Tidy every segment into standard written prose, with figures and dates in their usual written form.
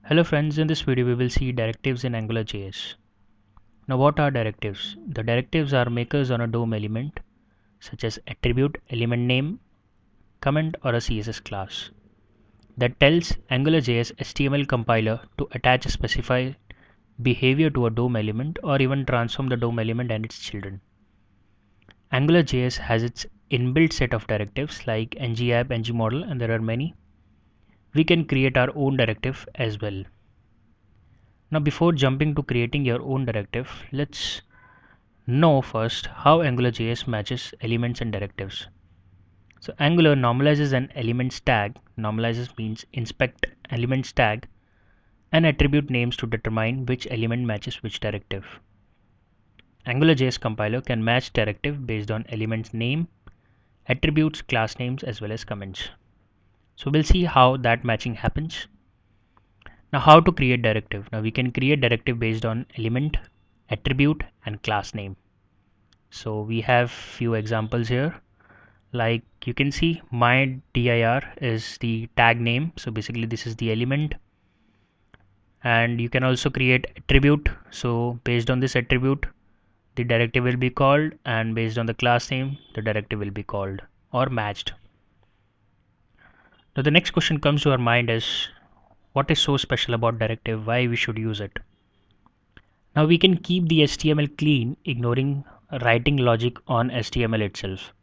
Hello friends, in this video we will see directives in AngularJS. Now what are directives? The directives are makers on a DOM element such as attribute, element name, comment or a CSS class that tells AngularJS HTML compiler to attach a specified behavior to a DOM element or even transform the DOM element and its children. AngularJS has its inbuilt set of directives like ngapp, ngmodel, and there are many. We can create our own directive as well. Now before jumping to creating your own directive, let's know first how AngularJS matches elements and directives. So Angular normalizes an elements tag. Normalizes means inspect elements tag and attribute names to determine which element matches which directive. AngularJS compiler can match directive based on elements name, attributes, class names as well as comments. So we'll see how that matching happens. Now how to create directive. Now we can create directive based on element, attribute and class name. So we have few examples here. Like you can see my dir is the tag name. So basically this is the element. And you can also create attribute. So based on this attribute, the directive will be called, and based on the class name, the directive will be called or matched. Now the next question comes to our mind is, what is so special about directive? Why we should use it? Now we can keep the HTML clean, ignoring writing logic on HTML itself.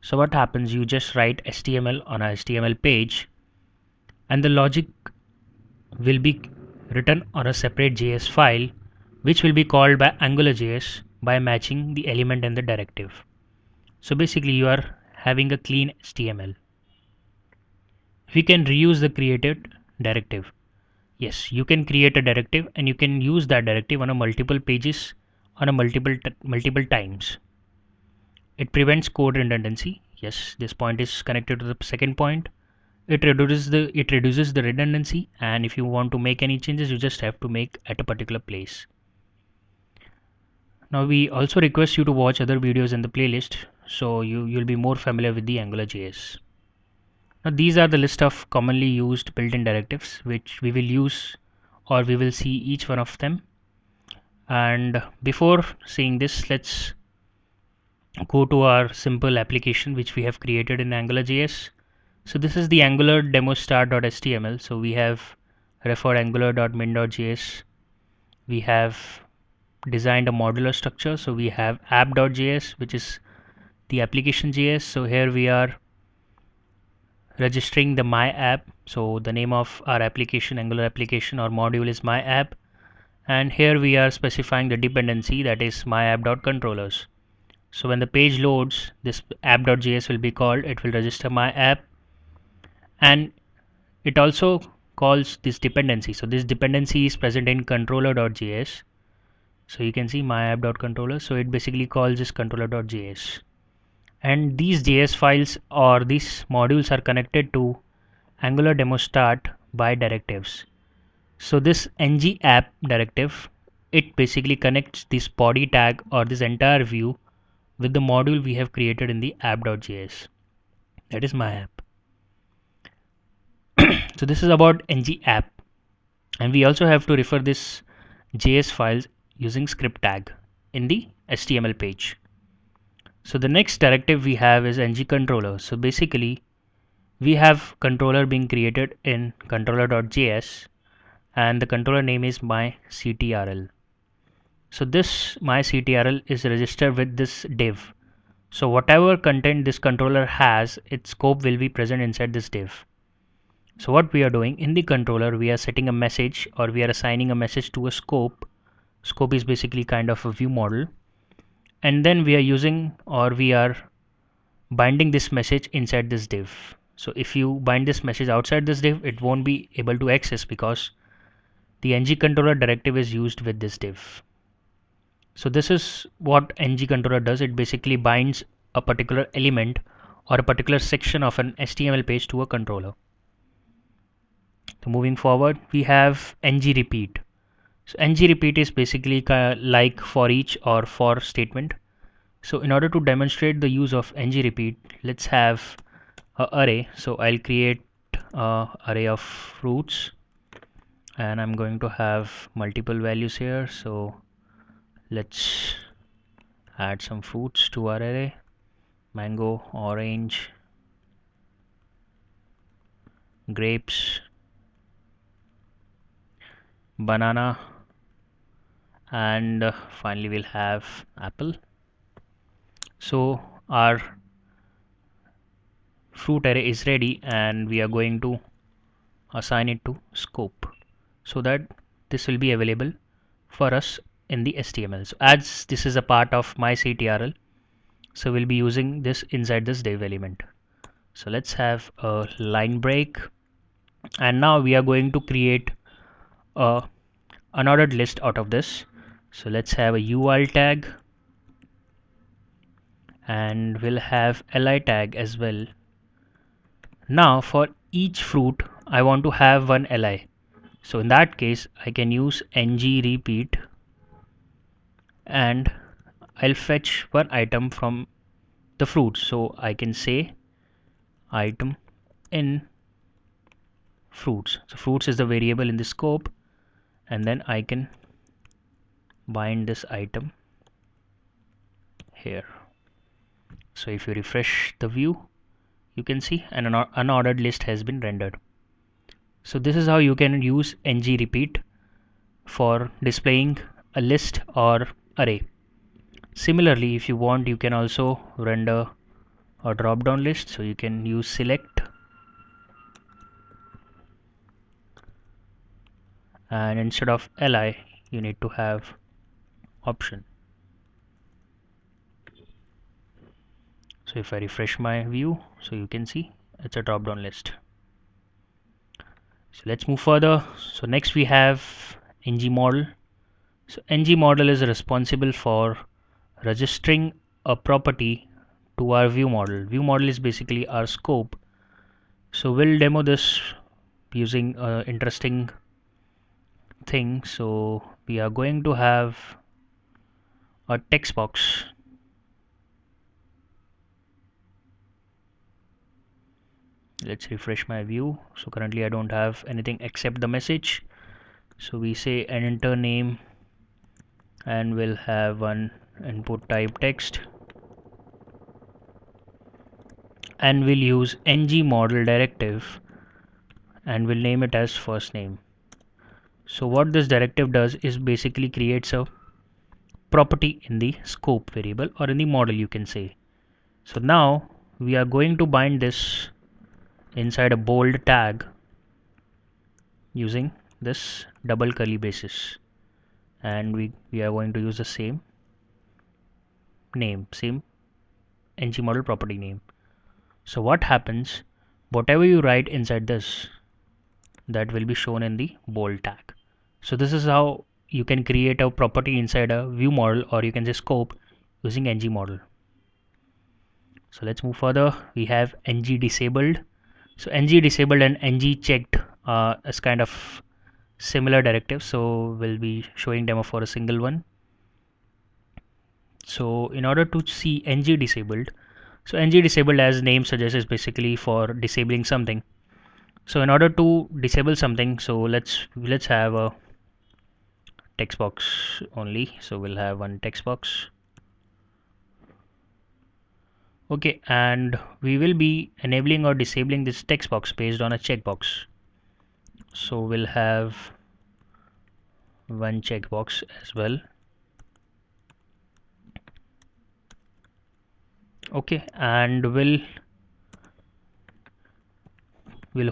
So what happens, you just write HTML on a HTML page and the logic will be written on a separate JS file which will be called by AngularJS by matching the element and the directive. So basically you are having a clean HTML. We can reuse the created directive. Yes, you can create a directive and you can use that directive on a multiple pages on a multiple times. It prevents code redundancy. Yes, this point is connected to the second point. It reduces the redundancy, and if you want to make any changes, you just have to make at a particular place. Now we also request you to watch other videos in the playlist, so you'll be more familiar with the AngularJS. Now these are the list of commonly used built-in directives which we will use, or we will see each one of them. And before seeing this, let's go to our simple application which we have created in AngularJS. So this is the Angular demo start.html. So we have referred angular.min.js. We have designed a modular structure. So we have app.js, which is the application.js. So here we are registering the my app. So the name of our application, Angular application or module is my app. And here we are specifying the dependency, that is my app.controllers. So when the page loads, this app.js will be called. It will register my app, and it also calls this dependency. So this dependency is present in controller.js. So you can see my app.controller. So it basically calls this controller.js. And these JS files or these modules are connected to Angular demo start by directives. So this ng app directive, it basically connects this body tag or this entire view with the module we have created in the app.js. That is my app. So this is about ng app, and we also have to refer this JS files using script tag in the HTML page. So the next directive we have is ng controller. So basically we have controller being created in controller.js, and the controller name is myCTRL. So this myCTRL is registered with this div. So whatever content this controller has, its scope will be present inside this div. So what we are doing in the controller, we are setting a message, or we are assigning a message to a scope. Scope is basically kind of a view model, and then we are using, or we are binding this message inside this div. So if you bind this message outside this div, it won't be able to access because the ng controller directive is used with this div. So this is what ng controller does. It basically binds a particular element or a particular section of an HTML page to a controller. So moving forward, we have ng repeat. So ng repeat is basically like for each or for statement. So in order to demonstrate the use of ng repeat, let's have an array. So I'll create an array of fruits, and I'm going to have multiple values here. So let's add some fruits to our array: mango, orange, grapes, banana, and finally we'll have apple. So our fruit array is ready, and we are going to assign it to scope so that this will be available for us in the HTML. So as this is a part of my CTRL, so we'll be using this inside this div element. So let's have a line break, and now we are going to create a unordered list out of this. So let's have a UL tag, and we'll have li tag as well. Now for each fruit I want to have one li. So in that case I can use ng repeat, and I'll fetch one item from the fruit. So I can say item in fruits. So fruits is the variable in the scope, and then I can bind this item here. So if you refresh the view, you can see an unordered list has been rendered. So this is how you can use ng repeat for displaying a list or array. Similarly, if you want, you can also render a drop down list. So you can use select, and instead of li you need to have option. So if I refresh my view, so you can see it's a drop down list. So let's move further. So next we have ng model. So ng model is responsible for registering a property to our view model. View model is basically our scope. So we'll demo this using an interesting thing. So we are going to have a text box. Let's refresh my view. So currently I don't have anything except the message. So we say enter name, and we'll have one input type text, and we'll use ng model directive, and we'll name it as first name. So what this directive does is basically creates a property in the scope variable, or in the model you can say. So now we are going to bind this inside a bold tag using this double curly braces, and we are going to use the same name, same ng model property name. So what happens, whatever you write inside this, that will be shown in the bold tag. So this is how you can create a property inside a view model, or you can say scope, using ng model. So let's move further. We have ng disabled. So ng disabled and ng checked is kind of similar directives, so we'll be showing demo for a single one. So in order to see ng disabled, so ng disabled, as name suggests, is basically for disabling something. So in order to disable something, so let's have a text box only. So we'll have one text box. Okay, and we will be enabling or disabling this text box based on a checkbox. So we'll have one checkbox as well. Okay, and we'll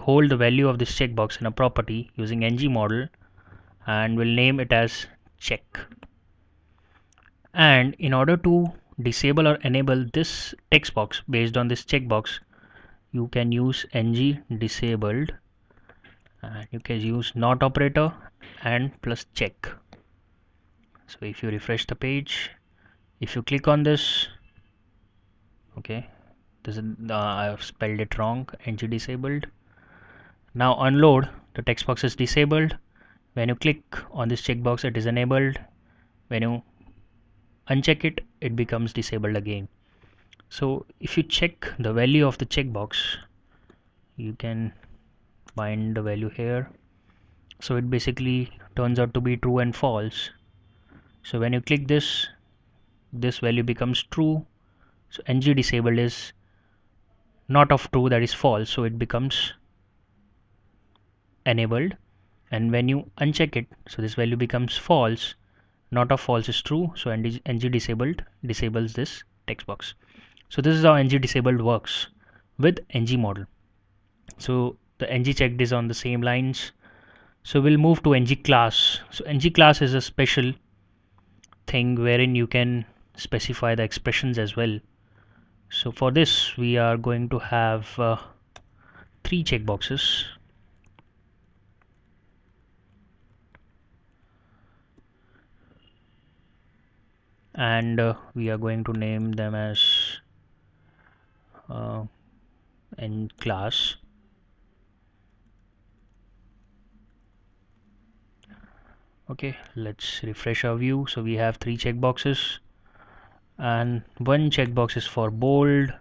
hold the value of this checkbox in a property using ng model, and we'll name it as check. And in order to disable or enable this text box based on this checkbox, you can use ng disabled, and you can use not operator and plus check. So if you refresh the page, if you click on this, okay, this is I've spelled it wrong, ng disabled. Now unload, the text box is disabled. When you click on this checkbox, it is enabled. When you uncheck it, it becomes disabled again. So if you check the value of the checkbox, you can bind the value here. So it basically turns out to be true and false. So when you click this value becomes true. So ng disabled is not of true, that is false, so it becomes enabled. And when you uncheck it, so this value becomes false, not of false is true, so ng disabled disables this text box. So this is how ng disabled works with ng model. So the ng checked is on the same lines. So we'll move to ng class. So ng class is a special thing wherein you can specify the expressions as well. So for this we are going to have 3 checkboxes. And we are going to name them as in class. Okay, let's refresh our view. So we have 3 checkboxes, and one checkbox is for bold,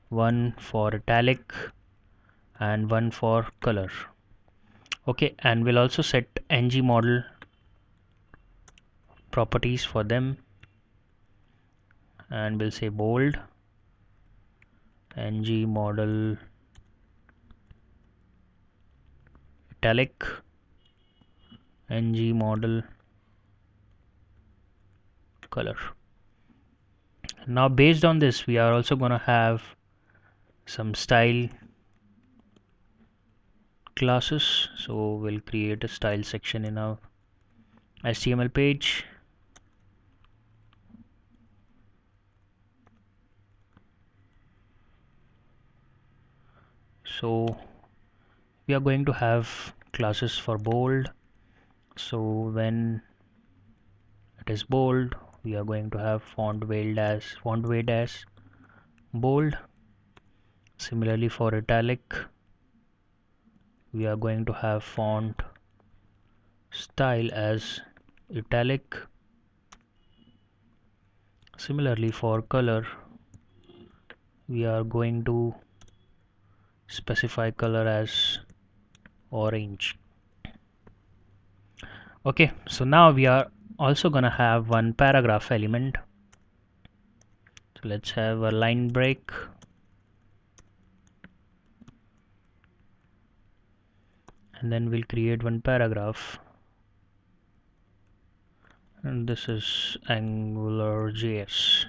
one for italic, and one for color. Okay, and we'll also set ng model properties for them, and we'll say bold, ng model italic, ng model color. Now based on this, we are also going to have some style classes. So we'll create a style section in our HTML page. So we are going to have classes for bold. So when it is bold, we are going to have font weight as bold. Similarly for italic, we are going to have font style as italic. Similarly for color, we are going to specify color as orange. Okay, so now we are also gonna have one paragraph element. So let's have a line break, and then we'll create one paragraph, and this is AngularJS.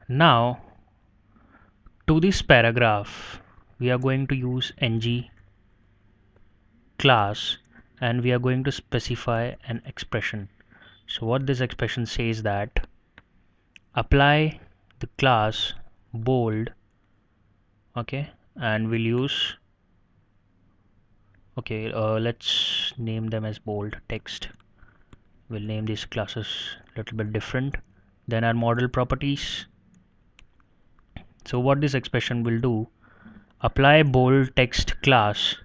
Now to this paragraph we are going to use ng class, and we are going to specify an expression. So what this expression says that apply the class bold, okay, and we'll use, okay, let's name them as bold text. We'll name these classes a little bit different than our model properties. So what this expression will do, apply bold text class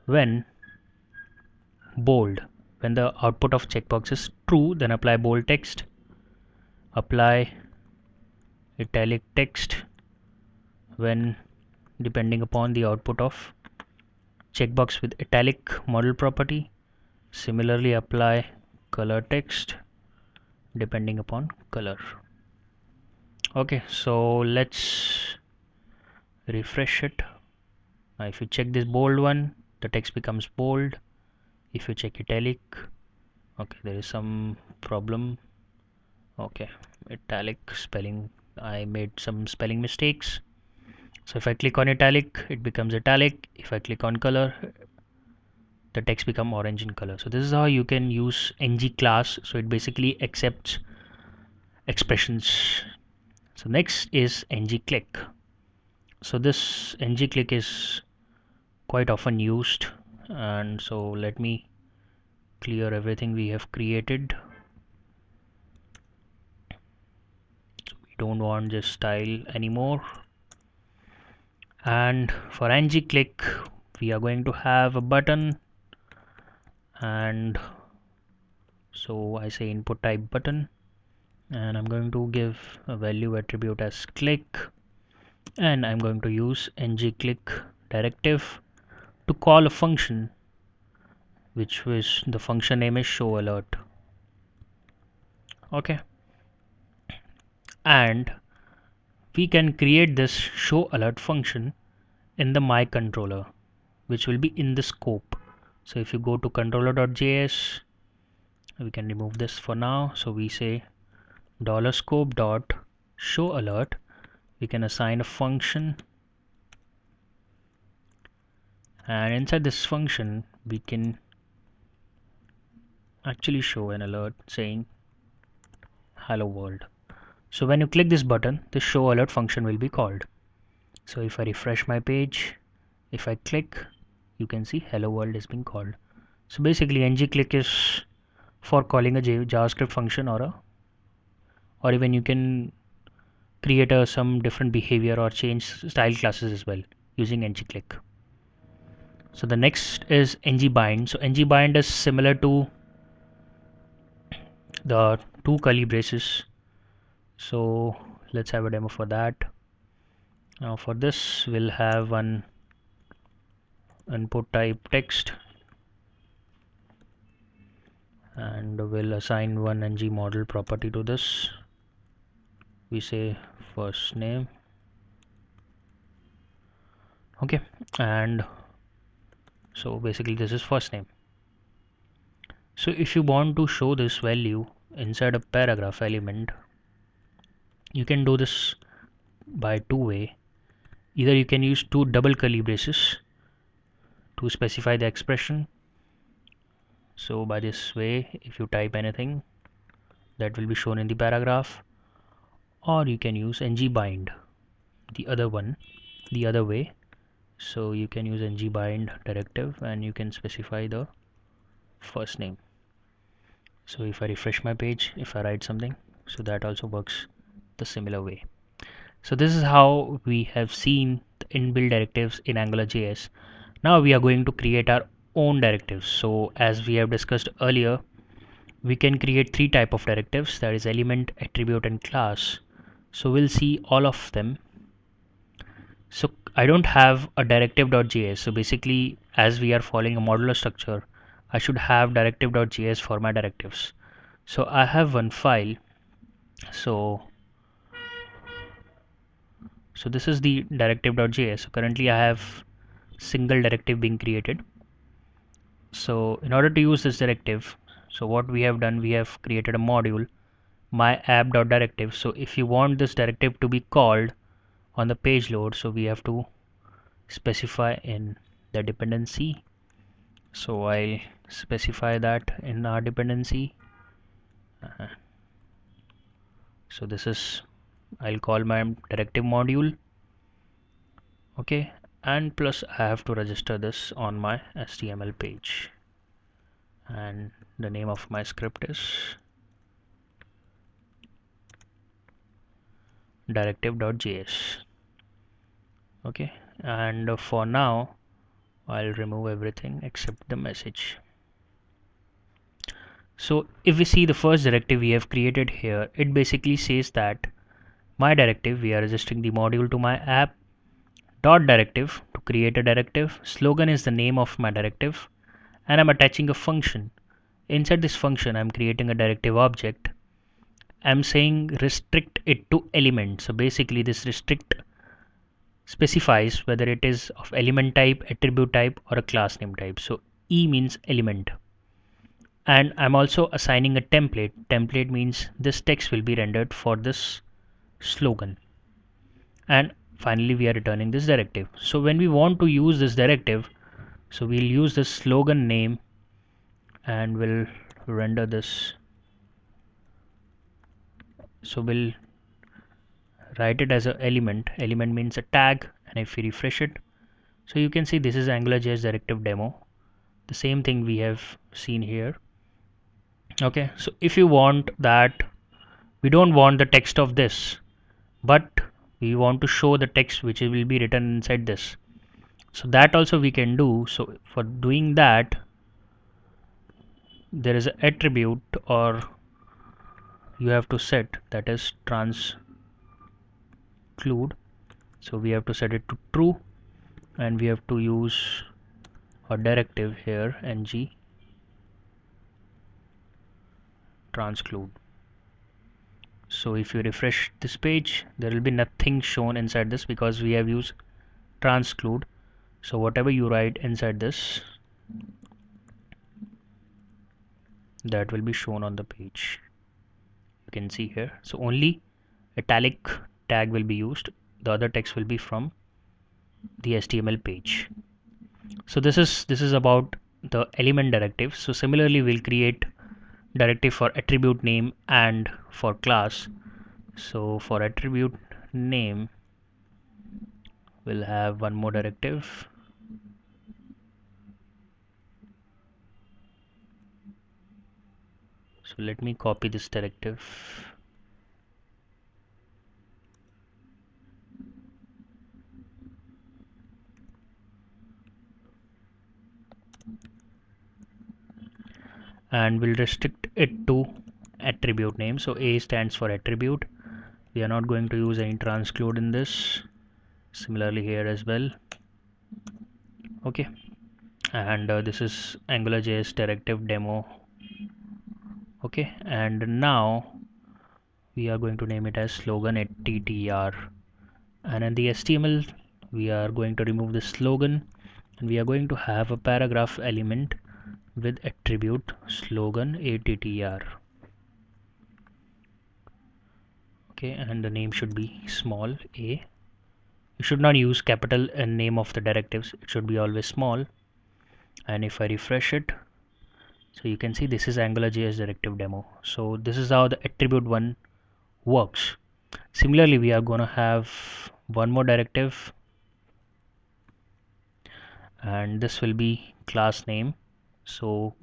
when bold, when the output of checkbox is true, then apply bold text. Apply italic text when, depending upon the output of checkbox with italic model property. Similarly apply color text depending upon color. Okay, so let's refresh it. Now if you check this bold one, the text becomes bold. If you check italic, okay, there is some problem. Okay, italic spelling, I made some spelling mistakes. So if I click on italic, it becomes italic. If I click on color, the text become orange in color. So this is how you can use ng class. So it basically accepts expressions. So next is ng click. So this ng click is quite often used, and so let me clear everything we have created. So we don't want this style anymore. And for ng click we are going to have a button, and so I say input type button, and I'm going to give a value attribute as click, and I'm going to use ng click directive to call a function which was the function name is show alert. Okay, and we can create this show alert function in the my controller, which will be in the scope. So if you go to controller.js, we can remove this for now. So we say $scope dot show alert. We can assign a function, and inside this function we can actually show an alert saying hello world. So when you click this button, the show alert function will be called. So if I refresh my page, if I click, you can see hello world is being called. So basically ngClick is for calling a JavaScript function, or even you can create some different behavior or change style classes as well using ngClick. So the next is ngbind. So ngbind is similar to the two curly braces. So let's have a demo for that. Now for this we'll have one input type text, and we'll assign one ng model property to this. We say first name. Okay, and so basically this is first name. So if you want to show this value inside a paragraph element, you can do this by two ways. Either you can use two double curly braces to specify the expression. So by this way, if you type anything, that will be shown in the paragraph, or you can use ngbind, the other way. So you can use ngbind directive and you can specify the first name. So if I refresh my page, if I write something, so that also works the similar way. So this is how we have seen the inbuilt directives in AngularJS. Now we are going to create our own directives. So as we have discussed earlier, we can create three type of directives, that is element, attribute and class. So we'll see all of them. So I don't have a directive.js. So basically, as we are following a modular structure, I should have directive.js for my directives. So I have one file. So this is the directive.js. So currently I have single directive being created. So in order to use this directive, so what we have done, we have created a module my app.directive. So if you want this directive to be called on the page load, so we have to specify in the dependency. So I specify that in our dependency. So this is, I'll call my directive module. Okay, and plus I have to register this on my HTML page, and the name of my script is directive.js. Okay, and for now I'll remove everything except the message. So if we see the first directive we have created here, it basically says that my directive, we are registering the module to my app dot directive to create a directive. Slogan is the name of my directive, and I'm attaching a function. Inside this function I'm creating a directive object. I'm saying restrict it to element. So basically this restrict specifies whether it is of element type, attribute type or a class name type. So E means element, and I'm also assigning a template. Template means this text will be rendered for this slogan, and finally we are returning this directive. So when we want to use this directive, so we'll use the slogan name and we'll render this. So we'll write it as an element. Element means a tag, and if we refresh it, so you can see this is AngularJS directive demo, the same thing we have seen here. Okay, so if you want that, we don't want the text of this, but we want to show the text which will be written inside this, so that also we can do. So for doing that, there is an attribute, or you have to set, that is transclude. So we have to set it to true, and we have to use a directive here ng transclude. So if you refresh this page, there will be nothing shown inside this because we have used transclude. So whatever you write inside this, that will be shown on the page. You can see here. So only italic tag will be used. The other text will be from the HTML page. So this is about the element directive. So similarly, we'll create directive for attribute name and for class. So for attribute name, we'll have one more directive. So let me copy this directive. And we'll restrict it to attribute name. So A stands for attribute. We are not going to use any transclude in this. Similarly here as well. Okay. And this is AngularJS directive demo. Okay. And now we are going to name it as slogan at ttr. And in the HTML, we are going to remove the slogan and we are going to have a paragraph element with attribute slogan attr. Okay, and the name should be small a. You should not use capital in name of the directives. It should be always small. And if I refresh it, so you can see this is AngularJS directive demo. So this is how the attribute one works. Similarly, we are going to have one more directive, and this will be class name. So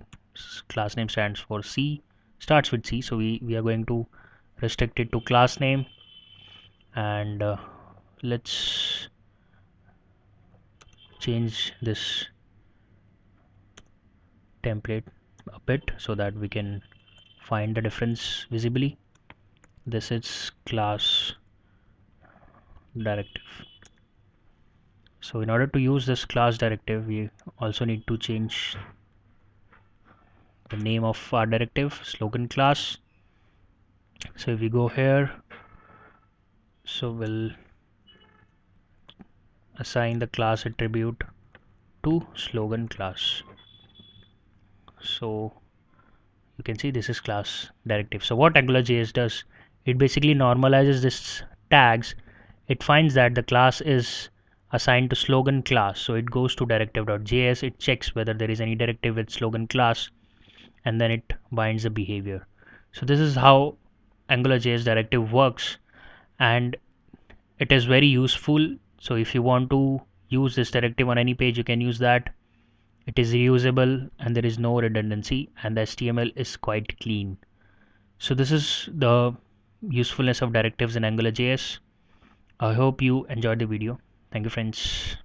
class name stands for C, starts with C. So we are going to restrict it to class name, and let's change this template a bit so that we can find the difference visibly. This is class directive. So in order to use this class directive, we also need to change the name of our directive, slogan class. So if we go here, so we'll assign the class attribute to slogan class. So you can see this is class directive. So what AngularJS does, it basically normalizes this tags. It finds that the class is assigned to slogan class, so it goes to directive.js. It checks whether there is any directive with slogan class, and then it binds the behavior. So this is how AngularJS directive works, and it is very useful. So if you want to use this directive on any page, you can use that. It is reusable and there is no redundancy, and the HTML is quite clean. So this is the usefulness of directives in AngularJS. I hope you enjoyed the video. Thank you, friends.